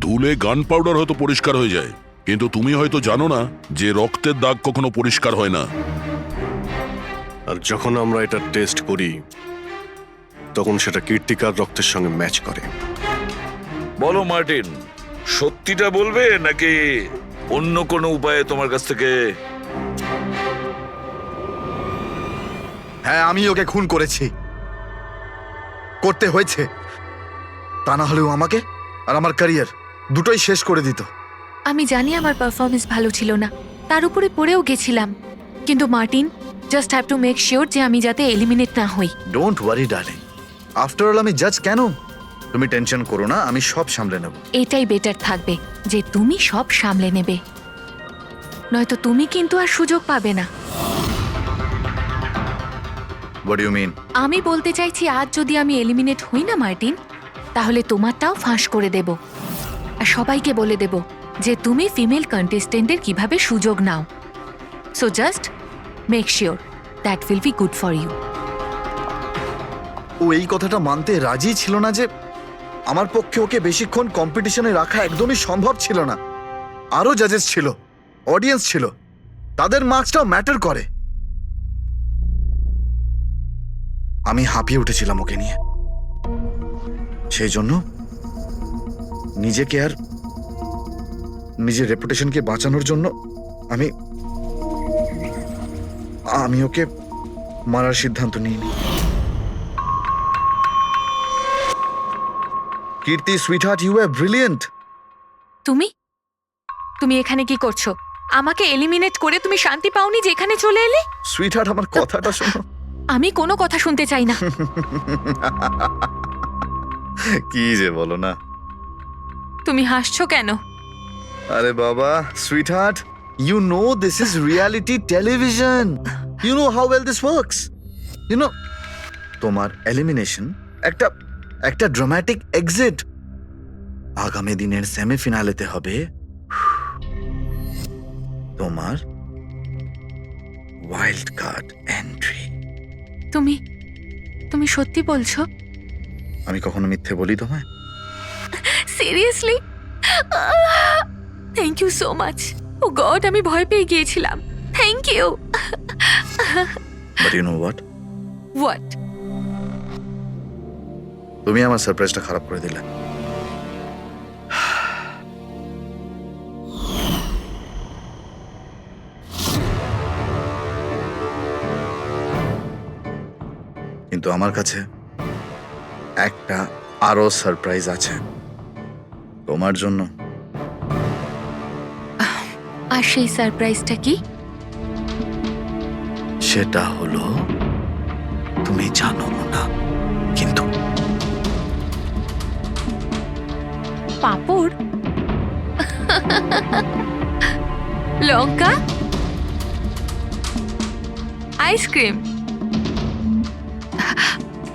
Speaker 7: ধুলে গান পাউডার হয়তো পরিষ্কার হয়ে যায়, কিন্তু তুমি হয়তো জানো না যে রক্তের দাগ কখনো পরিষ্কার হয় না।
Speaker 8: আর যখন আমরা এটা টেস্ট করি তখন সেটা কীর্তিকার রক্তের সঙ্গে ম্যাচ করে।
Speaker 1: বলো মার্টিন, সত্যিটা বলবে নাকি অন্য কোনো উপায়ে তোমার কাছ থেকে?
Speaker 11: হ্যাঁ আমি ওকে খুন করেছি, করতে হয়েছে। তা না হলেও আমাকে আর আমার ক্যারিয়ার দুটোই শেষ করে দিত।
Speaker 3: আমি জানি আমার পারফরমেন্স ভালো ছিল না, তার উপরে পড়েও গেছিলাম, কিন্তু Martin, just have to make sure যে আমি যাতে এলিমিনেট না হই।
Speaker 11: Don't worry darling, after all আমি জাজ কেন? তুমি টেনশন করো না, আমি সব সামলে নেব।
Speaker 3: এটাই বেটার থাকবে যে তুমি সব সামলে নেবে, নয়তো তুমি কিন্তু আর সুযোগ পাবে না।
Speaker 11: What you mean?
Speaker 3: আমি বলতে চাইছি, আজ যদি আমি এলিমিনেট হই না মার্টিন, তাহলে তোমারটাও ফাঁস করে দেব, আর সবাইকে বলে দেব যে তুমি ফিমেল কন্টেস্টেন্টের কিভাবে সুযোগ নাও। So just make sure that will be good for you.
Speaker 11: ও এই কথাটা মানতে রাজি ছিল না যে আমার পক্ষে ওকে বেশিক্ষণ কম্পিটিশনে রাখা একদমই সম্ভব ছিল না। আরো জাজেস ছিল, অডিয়েন্স ছিল, তাদের মার্কসটাও ম্যাটার করে। আমি হাঁপিয়ে উঠেছিলাম ওকে নিয়ে, সেই জন্য নিজেকে আর নিজের রেপুটেশনকে বাঁচানোর জন্য আমি ওকে মারার সিদ্ধান্ত নিইনি। কীর্তি সুইটহার্ট, ইউ আর ব্রিলিয়েন্ট।
Speaker 3: তুমি তুমি এখানে কি করছো? আমাকে এলিমিনেট করে তুমি শান্তি পাওনি যে এখানে চলে এলে?
Speaker 11: সুইটহার্ট, আমার কথাটা শোনো।
Speaker 3: আমি কোনো কথা শুনতে চাই না।
Speaker 11: কি যে বলো না।
Speaker 3: তুমি হাসছো কেন?
Speaker 11: আরে বাবা, sweetheart, you know this is reality television. You know how well this works. You know, তোমার এলিমিনেশন একটা ড্রামাটিক এক্সিট। আগামী দিনের সেমিফিনালেতে হবে তোমার ওয়াইল্ড কার্ড এন্ট্রি।
Speaker 3: তুমি সত্যি বলছো?
Speaker 11: আমি কখনো মিথ্যে বলি তোমায়?
Speaker 3: Seriously? Thank you so much. Oh god, আমি ভয় পেয়ে গিয়েছিলাম। Thank you.
Speaker 11: But you know what?
Speaker 3: What?
Speaker 11: তুমি আমার সারপ্রাইজটা খারাপ করে দিলে। কিন্তু আমার কাছে একটা আরো সারপ্রাইজ আছে তোমার জন্য।
Speaker 3: আর সেই সারপ্রাইজটা কি?
Speaker 11: সেটা হলো, তুমি জানো না, কিন্তু
Speaker 3: পাঁপড়, লঙ্কা, আইসক্রিম।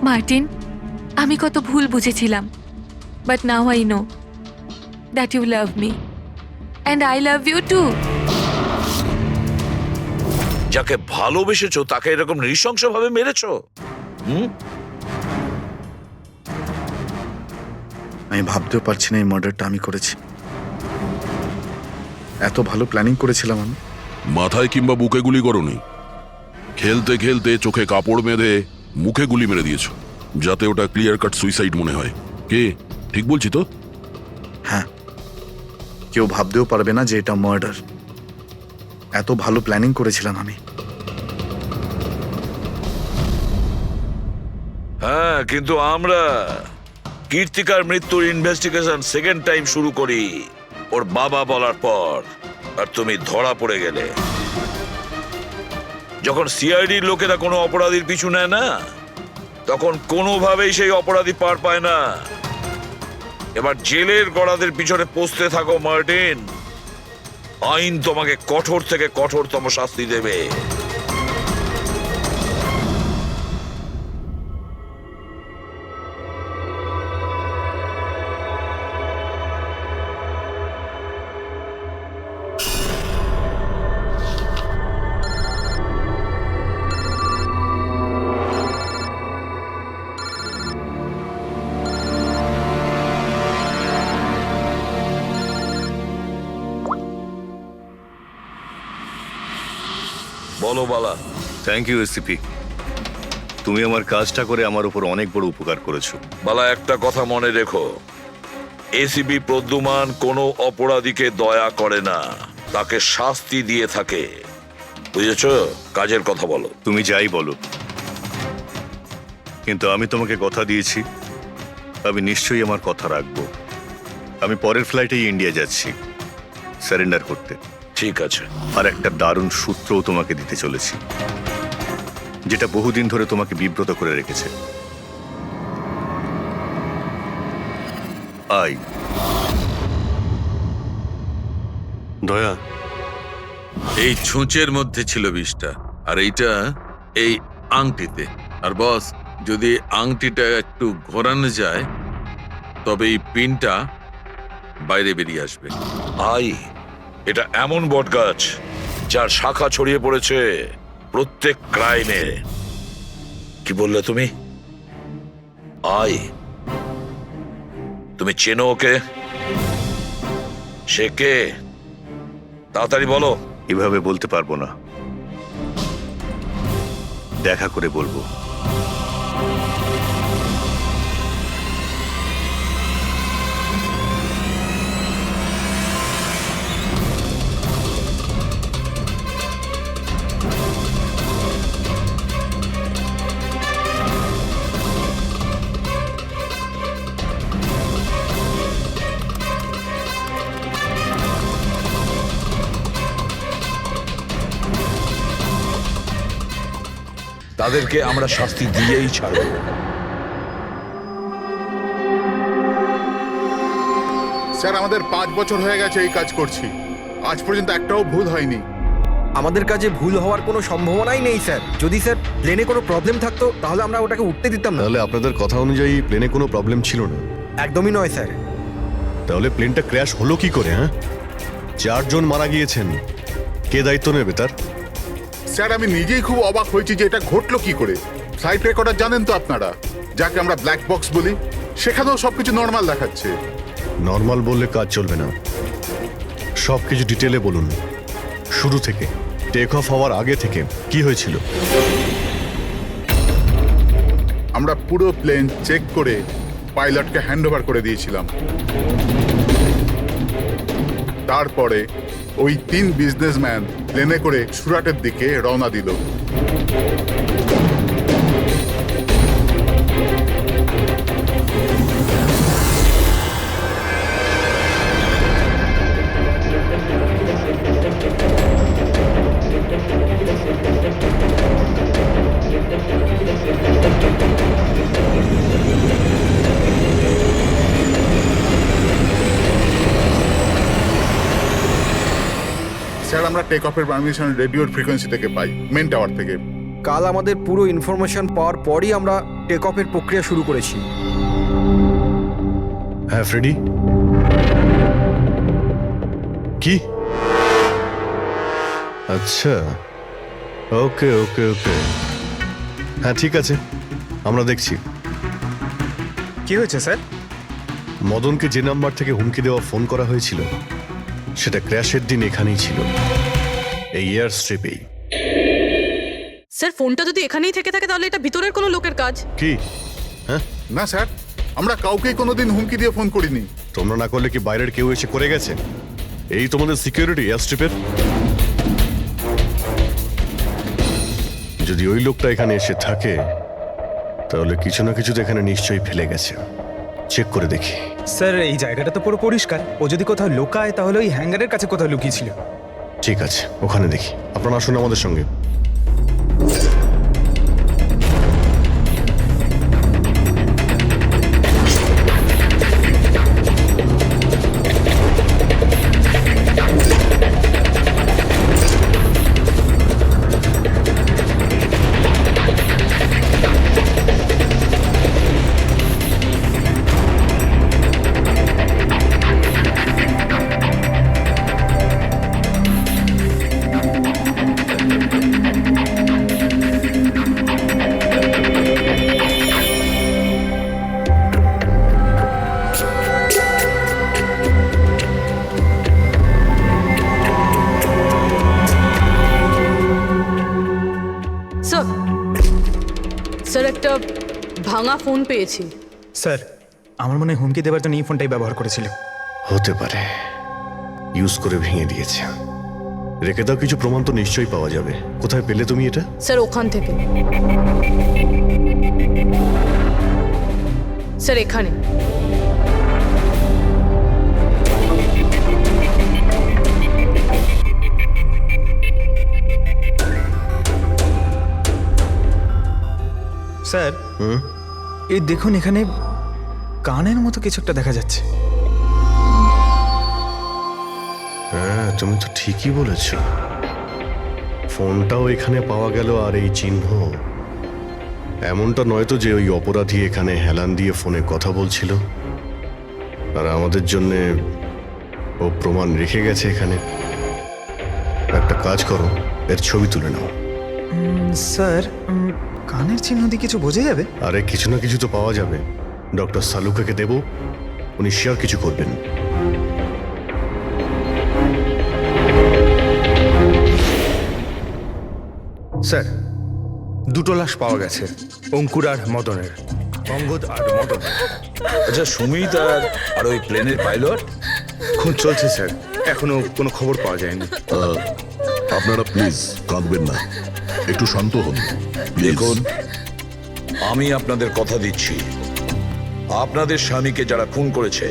Speaker 3: মার্টিন, আমি কত ভুল বুঝেছিলাম, but now I know that you love me and I love you too.
Speaker 1: যাকে ভালোবেসেছো তাকে এরকম নৃশংসভাবে মেরেছো?
Speaker 11: আমি ভাবতেও পারছি না এই মার্ডারটা আমি করেছি। এত ভালো প্ল্যানিং করেছিলাম আমি।
Speaker 7: মাথায় কিংবা বুকে গুলি করনি, খেলতে খেলতে চোখে কাপড় বেঁধে মুখে গুলি মেরে দিয়েছো, যাতে ওটা ক্লিয়ার কাট সুইসাইড মনে হয়। কে ঠিক বলছি তো?
Speaker 11: হ্যাঁ, কেউ ভাবতেও পারবে না যে এটা মার্ডার। এত ভালো প্ল্যানিং করেছিলাম আমি।
Speaker 1: হ্যাঁ, কিন্তু আমরা কীর্তিকার মৃত্যুর ইনভেস্টিগেশন সেকেন্ড টাইম শুরু করি ওর বাবা বলার পর, আর তুমি ধরা পড়ে গেলে। যখন সিআইডির লোকেরা কোনো অপরাধীর পিছু নেয় না, তখন কোনোভাবেই সেই অপরাধী পার পায় না। এবার জেলের গড়াদের পিছনে পৌঁছতে থাকো মার্টিন, আইন তোমাকে কঠোর থেকে কঠোরতম শাস্তি দেবে। বলো বালা।
Speaker 13: থ্যাংক ইউ এসিপি, তুমি আমার কাজটা করে আমার উপর অনেক বড় উপকার করেছো।
Speaker 1: বালা, একটা কথা মনে রেখো, এসিপি প্রদ্যুমান কোনো অপরাধীকে দয়া করে না, তাকে শাস্তি দিয়ে থাকে, বুঝেছ? কাজের কথা বলো।
Speaker 13: তুমি যাই বলো, কিন্তু আমি তোমাকে কথা দিয়েছি, আমি নিশ্চয়ই আমার কথা রাখবো। আমি পরের ফ্লাইটেই ইন্ডিয়া যাচ্ছি সারেন্ডার করতে।
Speaker 1: ঠিক আছে।
Speaker 13: আর একটা দারুণ সূত্রও তোমাকে দিতে চলেছি, যেটা বহুদিন ধরে তোমাকে বিব্রত করে রেখেছে। আই
Speaker 8: দয়া,
Speaker 9: এই ছুঁচের মধ্যে ছিল বিষটা, আর এইটা এই আংটিতে। আর বস, যদি আংটিটা একটু ঘোরানো যায়, তবে এই পিনটা বাইরে বেরিয়ে আসবে।
Speaker 1: আই, এটা এমন বটগাছ যার শাখা ছড়িয়ে পড়েছে প্রত্যেক ক্রাইমে। কি বললে তুমি? আই, তুমি চেনো ওকে? সে কে? তাড়াতাড়ি বলো।
Speaker 13: এভাবে বলতে পারবো না, দেখা করে বলবো।
Speaker 1: তাদেরকে আমরা শাস্তি দিয়েই ছাড়ব।
Speaker 14: স্যার, আমাদের 5 বছর হয়ে গেছে এই কাজ করছি, আজ পর্যন্ত একটাও ভুল হয়নি।
Speaker 4: আমাদের কাজে ভুল হওয়ার কোনো সম্ভাবনাই নেই স্যার। যদি স্যার প্লেনে কোনো প্রবলেম থাকতো তাহলে আমরা ওটাকে উঠতে দিতাম না।
Speaker 8: তাহলে আপনাদের কথা অনুযায়ী প্লেনে কোনো প্রবলেম ছিল না?
Speaker 4: একদমই নয় স্যার।
Speaker 8: তাহলে প্লেনটা ক্র্যাশ হলো কি করে? হ্যাঁ, 4 জন মারা গিয়েছেন, কে দায়িত্ব নেবে তার?
Speaker 14: স্যার, আমি নিজেই খুব অবাক হয়েছি যে এটা ঘটলো কি করে। ফ্লাইট রেকর্ডার জানেন তো আপনারা, যাকে আমরা ব্ল্যাক বক্স বলি, সেখানেও সবকিছু নর্মাল দেখাচ্ছে।
Speaker 8: নর্মাল বললে কাজ চলবে না, সব কিছু ডিটেলে বলুন, শুরু থেকে, টেক অফ হওয়ার আগে থেকে কি হয়েছিল।
Speaker 14: আমরা পুরো প্লেন চেক করে পাইলটকে হ্যান্ডওভার করে দিয়েছিলাম। তারপরে ওই 3 বিজনেসম্যান প্লেনে করে সুরাটের দিকে রওনা দিল। স্যার, আমরা টেক অফের পারমিশন রেডিওর ফ্রিকোয়েন্সি থেকে পাই, মেন টাওয়ার থেকে।
Speaker 4: কাল আমাদের পুরো ইনফরমেশন পাওয়ার পরই আমরা টেক অফের প্রক্রিয়া শুরু করেছি।
Speaker 8: হ্যাঁ ফ্রেডি, কি? আচ্ছা, ওকে ওকে ওকে, হ্যাঁ ঠিক আছে, আমরা দেখছি।
Speaker 4: কি হয়েছে স্যার?
Speaker 8: মদনকে যে নাম্বার থেকে হুমকি দেওয়া ফোন করা হয়েছিল, সেটা ক্র্যাশের দিন এখানেই ছিল, এই এয়ার স্ট্রিপেই।
Speaker 5: স্যার ফোনটা যদি এখানেই থেকে থাকে তাহলে এটা ভিতরের কোনো লোকের কাজ।
Speaker 8: কি?
Speaker 14: না স্যার, আমরা কাউকেই কোনোদিন হুমকি দিয়ে ফোন করিনি।
Speaker 8: তোমরা না করলে কি বাইরের কেউ এসে করে গেছে? এই তোমাদের সিকিউরিটি এয়ার স্ট্রিপের? যদি ওই লোকটা এখানে এসে থাকে তাহলে কিছু না কিছু তো এখানে নিশ্চয়ই ফেলে গেছে। চেক করে দেখি।
Speaker 15: স্যার এই জায়গাটা তো পুরো পরিষ্কার, ও যদি কোথাও লুকায় তাহলে ওই হ্যাঙ্গারের কাছে কোথাও লুকিয়েছিল।
Speaker 8: ঠিক আছে, ওখানে দেখি। আপনারা আসুন আমাদের সঙ্গে।
Speaker 5: স্যার স্যার একটা ভাঙা ফোন পেয়েছি।
Speaker 15: স্যার আমার মনে হয় হুমকি দেওয়ার জন্য এই ফোনটাই ব্যবহার করেছিল।
Speaker 8: হতে পারে ইউজ করে ভেঙে দিয়েছে। রেখে দাও, কিছু প্রমাণ তো নিশ্চয়ই পাওয়া যাবে। কোথায় পেলে তুমি এটা?
Speaker 5: স্যার ওখান থেকে। স্যার এখানে।
Speaker 15: স্যার এই দেখুন এখানে কানের মতো কিছু একটা দেখা যাচ্ছে।
Speaker 8: হ্যাঁ, তুমি তো ঠিকই বলেছ। ফোনটাও এখানে পাওয়া গেল, আর এই চিহ্ন। এমনটা নয় তো যে ওই অপরাধী এখানে হেলান দিয়ে ফোনে কথা বলছিল আর আমাদের জন্যে ও প্রমাণ রেখে গেছে এখানে। একটা কাজ করো, এর ছবি তুলে নাও।
Speaker 15: স্যার কানের চিহ্ন দিয়ে কিছু বোঝা যাবে?
Speaker 8: আরে কিছু না কিছু তো পাওয়া যাবে। ডক্টর সালুকাকে দেব, উনি শিওর কিছু করবেন।
Speaker 15: স্যার দুটো লাশ পাওয়া গেছে, অঙ্কুর আর মদনের। অঙ্গদ আর মদন।
Speaker 1: আচ্ছা সুমিত আর ওই প্লেনের পাইলট?
Speaker 2: খুন চলছে স্যার, এখনো কোনো খবর পাওয়া যায়নি।
Speaker 7: আপনারা প্লিজ কাঁদবেন না, একটু শান্ত হন।
Speaker 1: দেখুন, আমি আপনাদের কথা দিচ্ছি, আপনাদের স্বামীকে যারা খুন করেছে